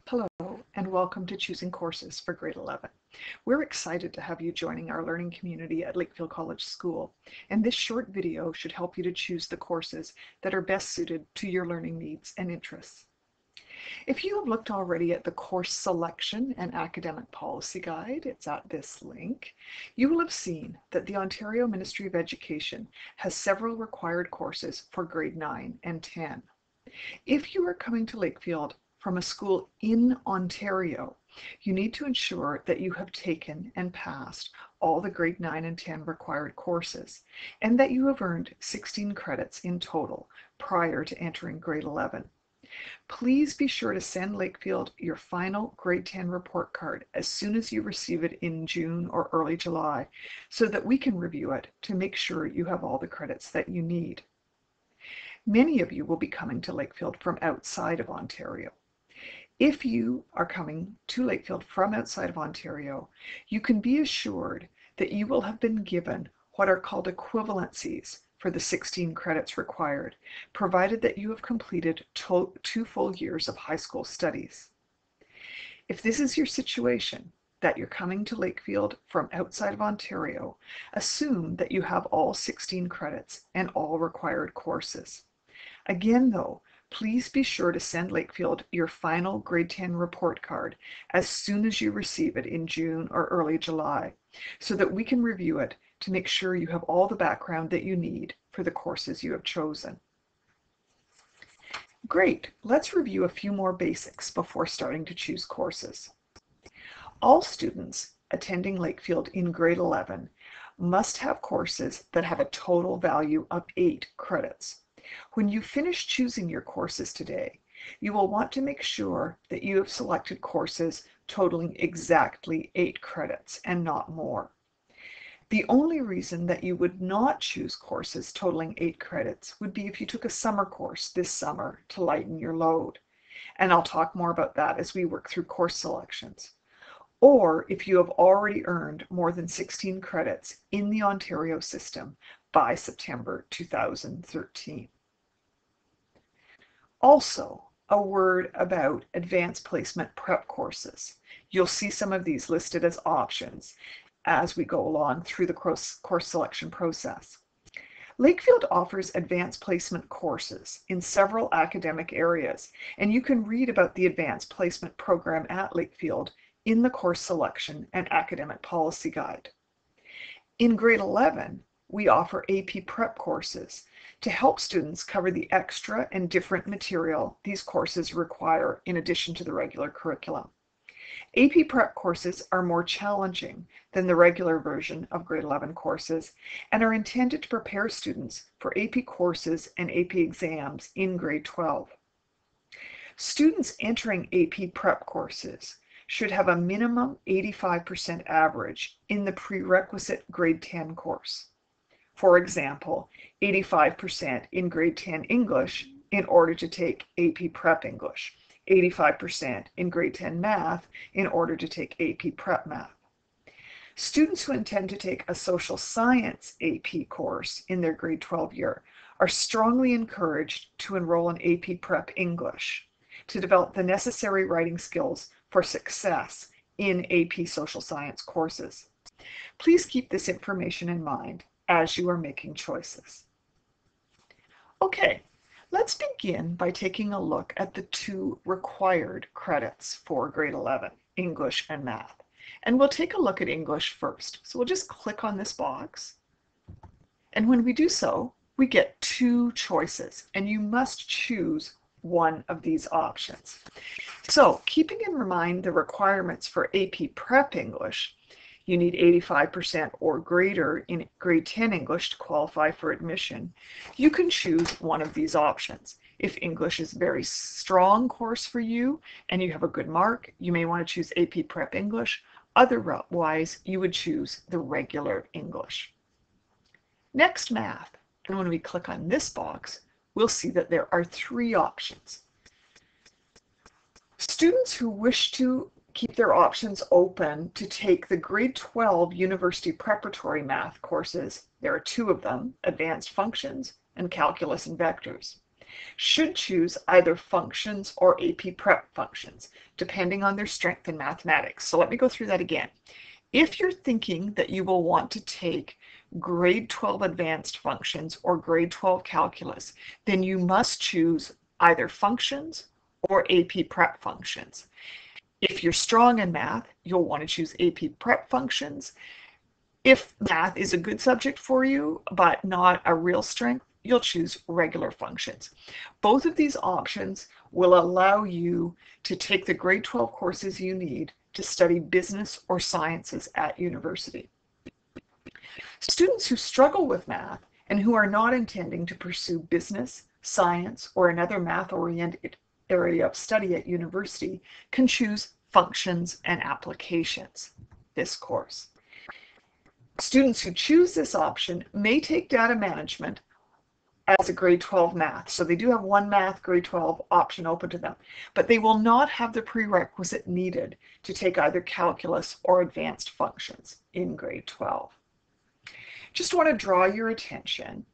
Hello, and welcome to Choosing Courses for Grade 11. We're excited to have you joining our learning community at Lakefield College School, and this short video should help you to choose the courses that are best suited to your learning needs and interests. If you have looked already at the Course Selection and Academic Policy Guide, it's at this link, you will have seen that the Ontario Ministry of Education has several required courses for grade 9 and 10. If you are coming to Lakefield from a school in Ontario, you need to ensure that you have taken and passed all the grade 9 and 10 required courses, and that you have earned 16 credits in total prior to entering grade 11. Please be sure to send Lakefield your final grade 10 report card as soon as you receive it in June or early July, so that we can review it to make sure you have all the credits that you need. Many of you will be coming to Lakefield from outside of Ontario. If you are coming to Lakefield from outside of Ontario, you can be assured that you will have been given what are called equivalencies for the 16 credits required, provided that you have completed 2 full years of high school studies. If this is your situation, that you're coming to Lakefield from outside of Ontario, assume that you have all 16 credits and all required courses. Again, though, please be sure to send Lakefield your final grade 10 report card as soon as you receive it in June or early July, so that we can review it to make sure you have all the background that you need for the courses you have chosen. Great, let's review a few more basics before starting to choose courses. All students attending Lakefield in grade 11 must have courses that have a total value of 8 credits. When you finish choosing your courses today, you will want to make sure that you have selected courses totaling exactly 8 credits and not more. The only reason that you would not choose courses totaling 8 credits would be if you took a summer course this summer to lighten your load. And I'll talk more about that as we work through course selections. Or if you have already earned more than 16 credits in the Ontario system by September 2013. Also, a word about advanced placement prep courses. You'll see some of these listed as options as we go along through the course selection process. Lakefield offers advanced placement courses in several academic areas, and you can read about the advanced placement program at Lakefield in the Course Selection and Academic Policy Guide. In grade 11, we offer AP Prep courses to help students cover the extra and different material these courses require in addition to the regular curriculum. AP Prep courses are more challenging than the regular version of grade 11 courses and are intended to prepare students for AP courses and AP exams in grade 12. Students entering AP Prep courses should have a minimum 85% average in the prerequisite grade 10 course. For example, 85% in grade 10 English in order to take AP Prep English, 85% in grade 10 Math in order to take AP Prep Math. Students who intend to take a social science AP course in their grade 12 year are strongly encouraged to enroll in AP Prep English to develop the necessary writing skills for success in AP social science courses. Please keep this information in mind as you are making choices. Okay, let's begin by taking a look at the 2 required credits for grade 11, English and Math. And we'll take a look at English first. So we'll just click on this box. And when we do so, we get 2 choices, and you must choose one of these options. So keeping in mind the requirements for AP Prep English, you need 85% or greater in grade 10 English to qualify for admission. You can choose one of these options. If English is a very strong course for you and you have a good mark, you may want to choose AP Prep English. Otherwise, you would choose the regular English. Next, Math. And when we click on this box, we'll see that there are 3 options. Students who wish to keep their options open to take the grade 12 University Preparatory Math courses, there are 2 of them, Advanced Functions and Calculus and Vectors. should choose either functions or AP Prep functions, depending on their strength in mathematics. So let me go through that again. If you're thinking that you will want to take grade 12 advanced functions or grade 12 calculus, then you must choose either functions or AP Prep functions. If you're strong in math, you'll want to choose AP Prep functions. If math is a good subject for you, but not a real strength, you'll choose regular functions. Both of these options will allow you to take the grade 12 courses you need to study business or sciences at university. Students who struggle with math and who are not intending to pursue business, science, or another math-oriented area of study at university can choose functions and applications this course. Students who choose this option may take data management as a grade 12 math. So they do have one math grade 12 option open to them, but they will not have the prerequisite needed to take either calculus or advanced functions in grade 12. Just want to draw your attention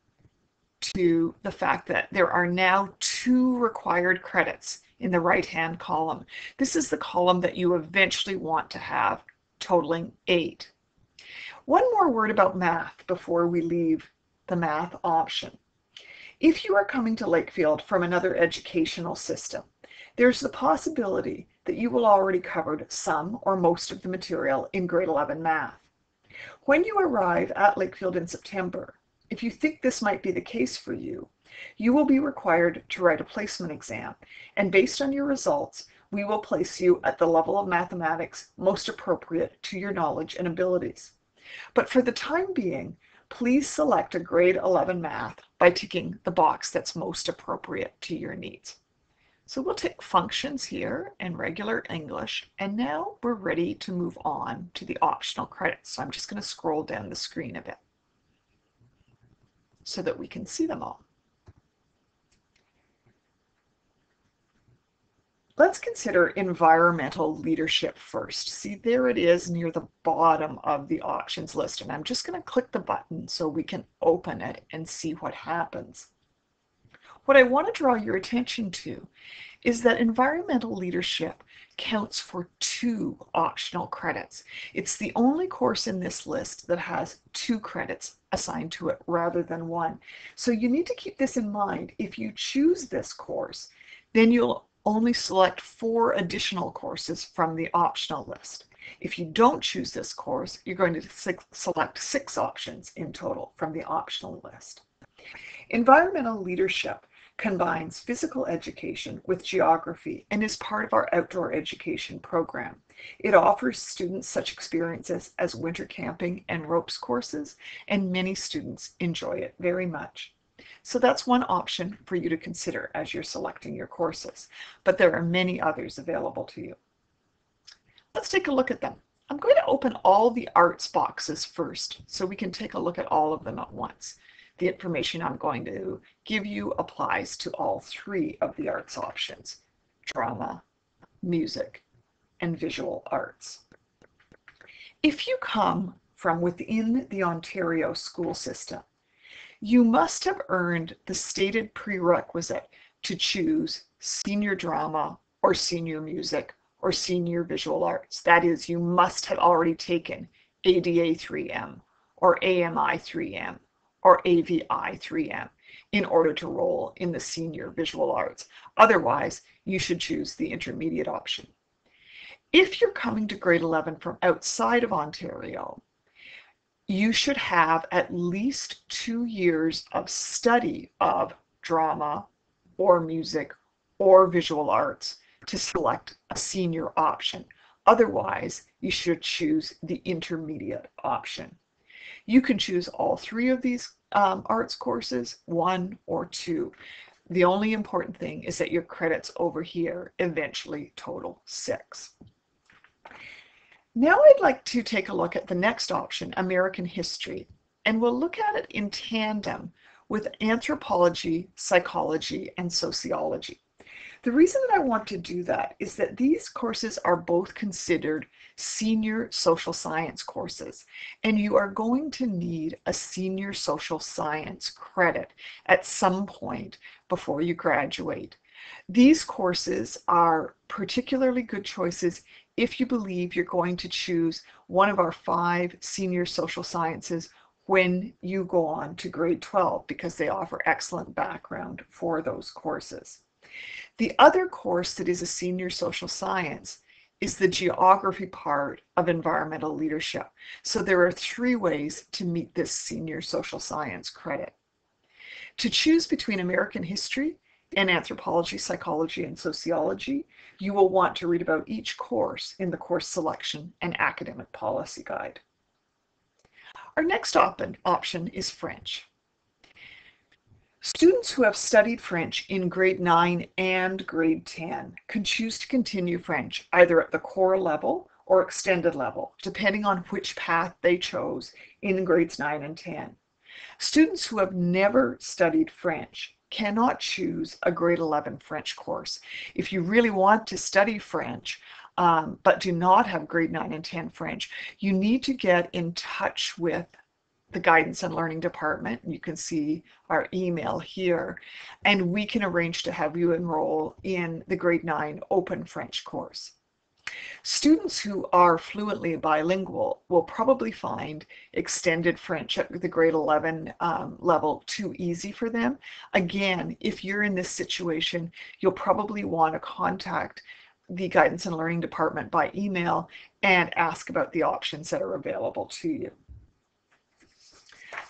to the fact that there are now 2 required credits in the right-hand column. This is the column that you eventually want to have, totaling 8. One more word about math before we leave the math option. If you are coming to Lakefield from another educational system, there's the possibility that you will already covered some or most of the material in grade 11 math. When you arrive at Lakefield in September, if you think this might be the case for you, you will be required to write a placement exam, and based on your results, we will place you at the level of mathematics most appropriate to your knowledge and abilities. But for the time being, please select a grade 11 math by ticking the box that's most appropriate to your needs. So we'll tick functions here and regular English, and now we're ready to move on to the optional credits. So I'm just going to scroll down the screen a bit so that we can see them all. Let's consider environmental leadership first. See, there it is near the bottom of the options list, and I'm just going to click the button so we can open it and see what happens. What I want to draw your attention to is that environmental leadership counts for 2 optional credits. It's the only course in this list that has 2 credits assigned to it rather than 1. So you need to keep this in mind. If you choose this course, then you'll only select 4 additional courses from the optional list. If you don't choose this course, you're going to select 6 options in total from the optional list. Environmental leadership combines physical education with geography and is part of our outdoor education program. It offers students such experiences as winter camping and ropes courses, and many students enjoy it very much. So that's one option for you to consider as you're selecting your courses, but there are many others available to you. Let's take a look at them. I'm going to open all the arts boxes first so we can take a look at all of them at once. The information I'm going to give you applies to all 3 of the arts options: drama, music, and visual arts. If you come from within the Ontario school system, you must have earned the stated prerequisite to choose senior drama or senior music or senior visual arts. That is, you must have already taken ADA 3M or AMI 3M or AVI 3M in order to roll in the senior visual arts. Otherwise, you should choose the intermediate option. If you're coming to grade 11 from outside of Ontario, you should have at least 2 years of study of drama or music or visual arts to select a senior option. Otherwise, you should choose the intermediate option. You can choose all 3 of these arts courses, 1 or 2. The only important thing is that your credits over here eventually total 6. Now I'd like to take a look at the next option, American History, and we'll look at it in tandem with anthropology, psychology, and sociology. The reason that I want to do that is that these courses are both considered senior social science courses, and you are going to need a senior social science credit at some point before you graduate. These courses are particularly good choices if you believe you're going to choose one of our 5 senior social sciences when you go on to grade 12, because they offer excellent background for those courses. The other course that is a senior social science is the geography part of environmental leadership. So there are 3 ways to meet this senior social science credit. To choose between American history and anthropology, psychology, and sociology, you will want to read about each course in the course selection and academic policy guide. Our next option is French. Students who have studied French in grade 9 and grade 10 can choose to continue French either at the core level or extended level, depending on which path they chose in grades 9 and 10. Students who have never studied French cannot choose a grade 11 French course. If you really want to study French, but do not have grade 9 and 10 French, you need to get in touch with the Guidance and Learning Department. You can see our email here, and we can arrange to have you enroll in the grade 9 open French course. Students who are fluently bilingual will probably find extended French at the grade 11 level too easy for them. Again, if you're in this situation, you'll probably want to contact the Guidance and Learning Department by email and ask about the options that are available to you.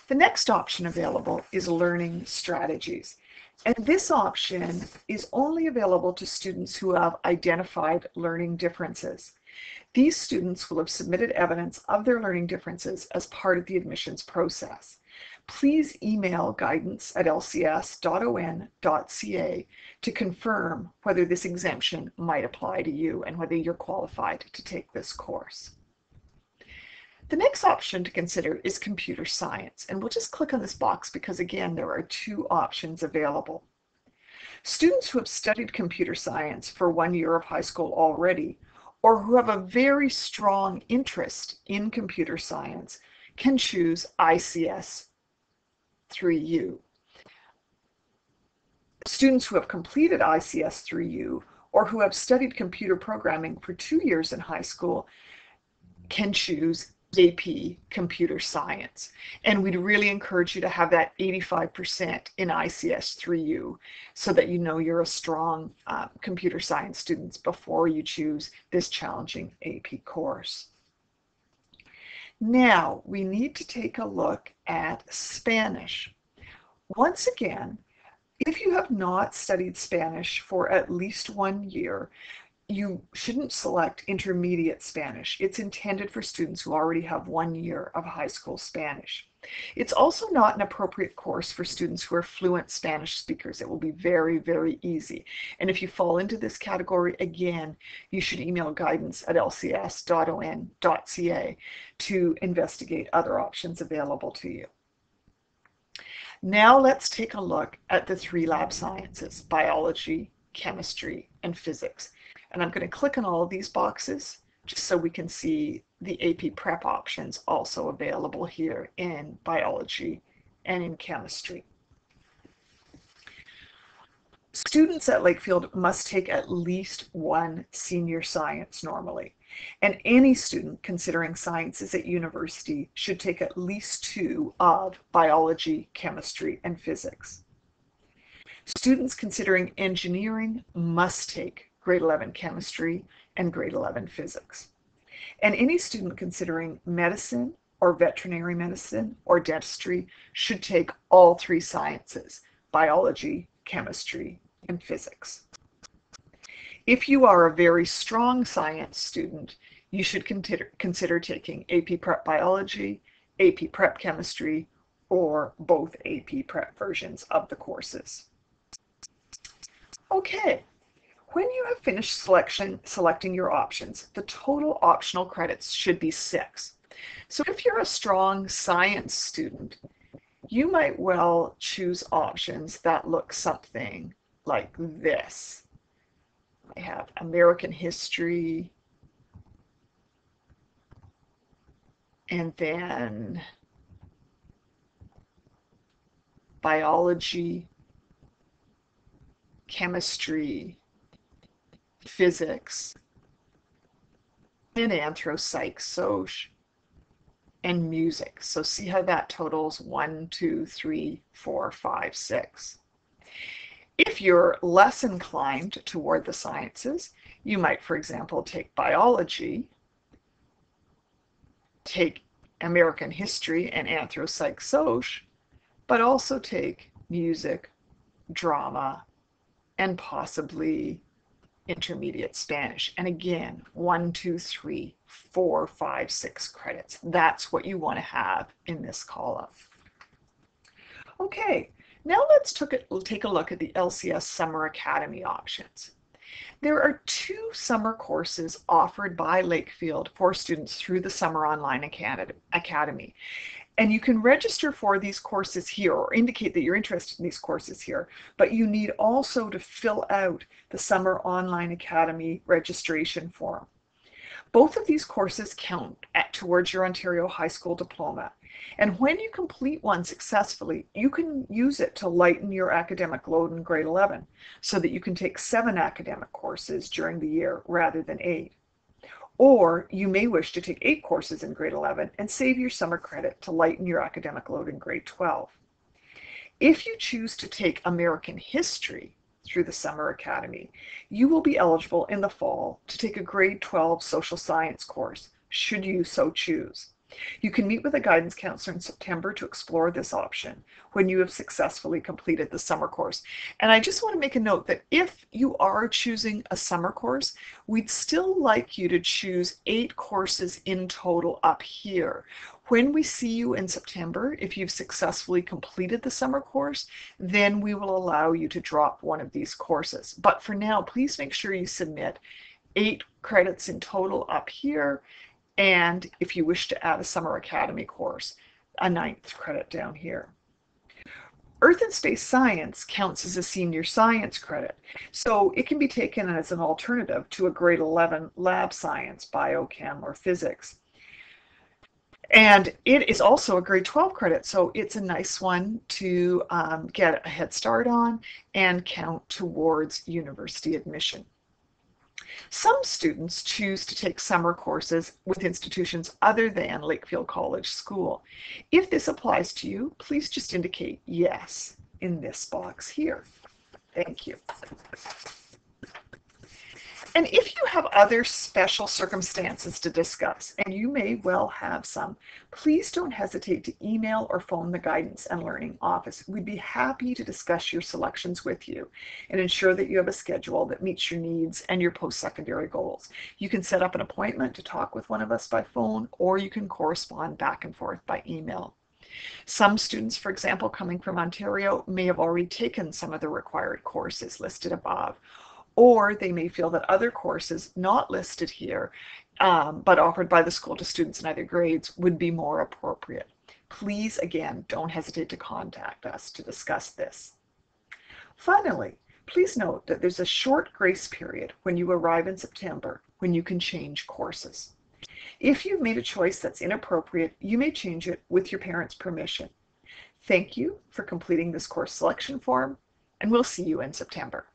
The next option available is learning strategies. And this option is only available to students who have identified learning differences. These students will have submitted evidence of their learning differences as part of the admissions process. Please email guidance@lcs.on.ca to confirm whether this exemption might apply to you and whether you're qualified to take this course. The next option to consider is computer science, and we'll just click on this box because, again, there are 2 options available. Students who have studied computer science for 1 year of high school already, or who have a very strong interest in computer science, can choose ICS 3U. Students who have completed ICS 3U or who have studied computer programming for 2 years in high school can choose AP Computer Science. And we'd really encourage you to have that 85% in ICS 3U so that you know you're a strong computer science student before you choose this challenging AP course. Now, we need to take a look at Spanish. Once again, if you have not studied Spanish for at least 1 year, you shouldn't select intermediate Spanish. It's intended for students who already have 1 year of high school Spanish. It's also not an appropriate course for students who are fluent Spanish speakers. It will be very, very easy. And if you fall into this category, again, you should email guidance@lcs.on.ca to investigate other options available to you. Now let's take a look at the 3 lab sciences: biology, chemistry, and physics. And I'm going to click on all of these boxes just so we can see the AP Prep options also available here in biology and in chemistry. Students at Lakefield must take at least 1 senior science normally, and any student considering sciences at university should take at least 2 of biology, chemistry, and physics. Students considering engineering must take grade 11 chemistry and grade 11 physics. And any student considering medicine or veterinary medicine or dentistry should take all 3 sciences: biology, chemistry, and physics. If you are a very strong science student, you should consider taking AP Prep Biology, AP Prep Chemistry, or both AP Prep versions of the courses. Okay. When you have finished selecting your options, the total optional credits should be 6. So if you're a strong science student, you might well choose options that look something like this. I have American history, and then biology, chemistry, physics, and anthropsych, soc, and music. So see how that totals 1, 2, 3, 4, 5, 6. If you're less inclined toward the sciences, you might, for example, take biology, take American history and anthropsych, soc, but also take music, drama, and possibly intermediate Spanish. And again, 1, 2, 3, 4, 5, 6 credits. That's what you want to have in this column. Okay, now let's take a look at the LCS Summer Academy options. There are 2 summer courses offered by Lakefield for students through the Summer Online Academy. And you can register for these courses here or indicate that you're interested in these courses here, but you need also to fill out the Summer Online Academy registration form. Both of these courses count towards your Ontario High School diploma. And when you complete one successfully, you can use it to lighten your academic load in grade 11 so that you can take 7 academic courses during the year rather than 8. Or you may wish to take 8 courses in grade 11 and save your summer credit to lighten your academic load in grade 12. If you choose to take American history through the Summer Academy, you will be eligible in the fall to take a grade 12 social science course, should you so choose. You can meet with a guidance counselor in September to explore this option when you have successfully completed the summer course. And I just want to make a note that if you are choosing a summer course, we'd still like you to choose 8 courses in total up here. When we see you in September, if you've successfully completed the summer course, then we will allow you to drop one of these courses. But for now, please make sure you submit 8 credits in total up here. And if you wish to add a Summer Academy course, a 9th credit down here. Earth and Space Science counts as a senior science credit, so it can be taken as an alternative to a grade 11 lab science, biochem, or physics. And it is also a grade 12 credit, so it's a nice one to get a head start on and count towards university admission. Some students choose to take summer courses with institutions other than Lakefield College School. If this applies to you, please just indicate yes in this box here. Thank you. And if you have other special circumstances to discuss, and you may well have some, please don't hesitate to email or phone the Guidance and Learning Office. We'd be happy to discuss your selections with you and ensure that you have a schedule that meets your needs and your post-secondary goals. You can set up an appointment to talk with one of us by phone, or you can correspond back and forth by email. Some students, for example, coming from Ontario, may have already taken some of the required courses listed above, or they may feel that other courses not listed here, but offered by the school to students in other grades, would be more appropriate. Please, again, don't hesitate to contact us to discuss this. Finally, please note that there's a short grace period when you arrive in September when you can change courses. If you've made a choice that's inappropriate, you may change it with your parents' permission. Thank you for completing this course selection form, and we'll see you in September.